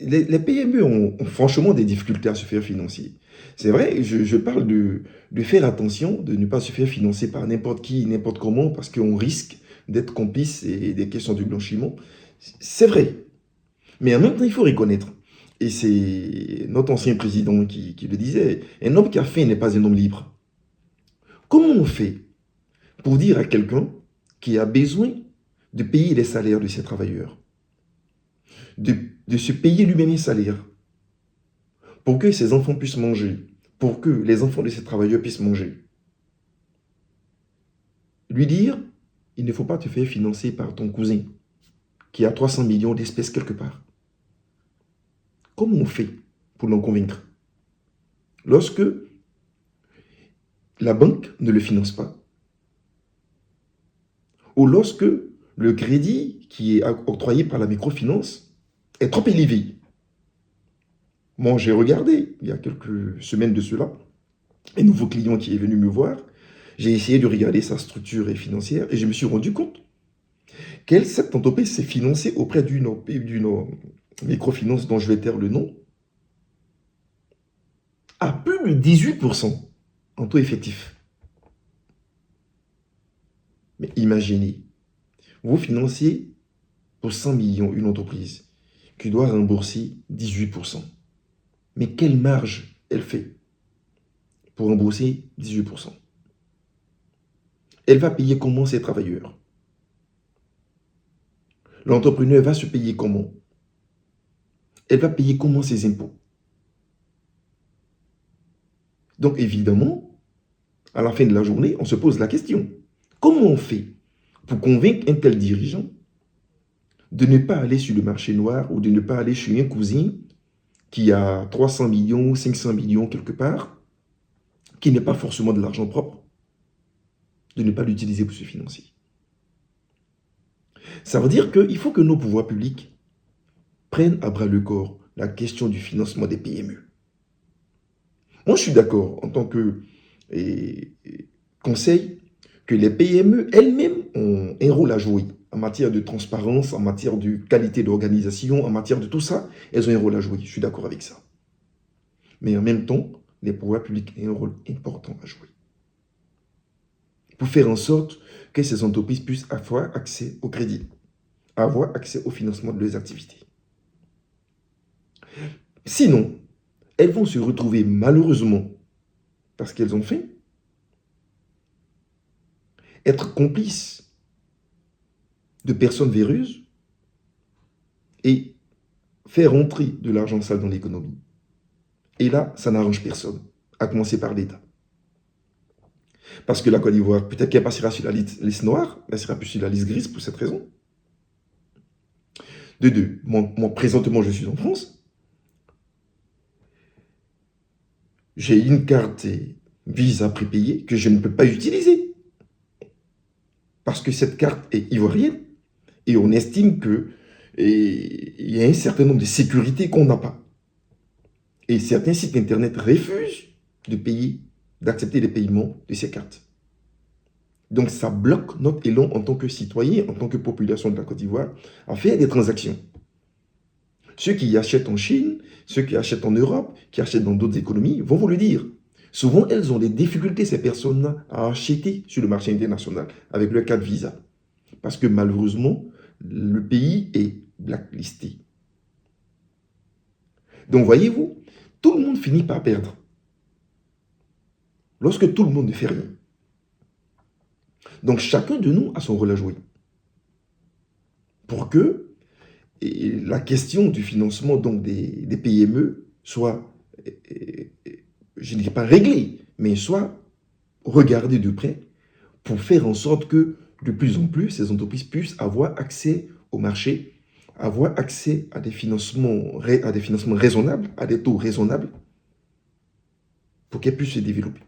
Les PME ont franchement des difficultés à se faire financer. C'est vrai, je parle de faire attention, de ne pas se faire financer par n'importe qui, n'importe comment, parce qu'on risque d'être complice et des questions de blanchiment. C'est vrai. Mais en même temps, il faut reconnaître, et c'est notre ancien président qui le disait, un homme qui a faim n'est pas un homme libre. Comment on fait pour dire à quelqu'un qui a besoin de payer les salaires de ses travailleurs, de se payer lui-même un salaire, pour que ses enfants puissent manger, pour que les enfants de ses travailleurs puissent manger. Lui dire, il ne faut pas te faire financer par ton cousin qui a 300 millions d'espèces quelque part. Comment on fait pour l'en convaincre? Lorsque la banque ne le finance pas, ou lorsque le crédit qui est octroyé par la microfinance est trop élevé. Moi, j'ai regardé, il y a quelques semaines de cela, un nouveau client qui est venu me voir. J'ai essayé de regarder sa structure financière et je me suis rendu compte qu'elle, cette entreprise, s'est financée auprès d'une microfinance dont je vais taire le nom, à plus de 18% en taux effectif. Mais imaginez, vous financez pour 100 millions une entreprise qui doit rembourser 18%. Mais quelle marge elle fait pour rembourser 18%? Elle va payer comment ses travailleurs? L'entrepreneur va se payer comment? Elle va payer comment ses impôts? Donc évidemment, à la fin de la journée, on se pose la question. Comment on fait pour convaincre un tel dirigeant de ne pas aller sur le marché noir ou de ne pas aller chez un cousin qui a 300 millions, 500 millions quelque part, qui n'est pas forcément de l'argent propre, de ne pas l'utiliser pour se financer? Ça veut dire qu'il faut que nos pouvoirs publics prennent à bras le corps la question du financement des PME. Moi, je suis d'accord en tant que conseil que les PME elles-mêmes ont un rôle à jouer en matière de transparence, en matière de qualité d'organisation, en matière de tout ça. Elles ont un rôle à jouer, je suis d'accord avec ça. Mais en même temps, les pouvoirs publics ont un rôle important à jouer pour faire en sorte que ces entreprises puissent avoir accès au crédit, avoir accès au financement de leurs activités. Sinon, elles vont se retrouver malheureusement, parce qu'elles ont faim, être complices de personnes véreuses et faire entrer de l'argent sale dans l'économie. Et là, ça n'arrange personne, à commencer par l'État. Parce que la Côte d'Ivoire, peut-être qu'elle passera sur la liste noire, elle sera plus sur la liste grise pour cette raison. De deux, moi présentement, je suis en France. J'ai une carte Visa prépayée que je ne peux pas utiliser. Parce que cette carte est ivoirienne. Et on estime qu'il y a un certain nombre de sécurités qu'on n'a pas. Et certains sites internet refusent de payer, d'accepter les paiements de ces cartes. Donc ça bloque notre élan en tant que citoyen, en tant que population de la Côte d'Ivoire, à faire des transactions. Ceux qui achètent en Chine, ceux qui achètent en Europe, qui achètent dans d'autres économies, vont vous le dire. Souvent, elles ont des difficultés, ces personnes-là, à acheter sur le marché international avec leur carte Visa. Parce que malheureusement, le pays est blacklisté. Donc voyez-vous, tout le monde finit par perdre. Lorsque tout le monde ne fait rien. Donc chacun de nous a son rôle à jouer. Pour que la question du financement donc, des PME soit, je ne dirais pas réglée, mais soit regardée de près pour faire en sorte que de plus en plus, ces entreprises puissent avoir accès au marché, avoir accès à des financements raisonnables, à des taux raisonnables, pour qu'elles puissent se développer.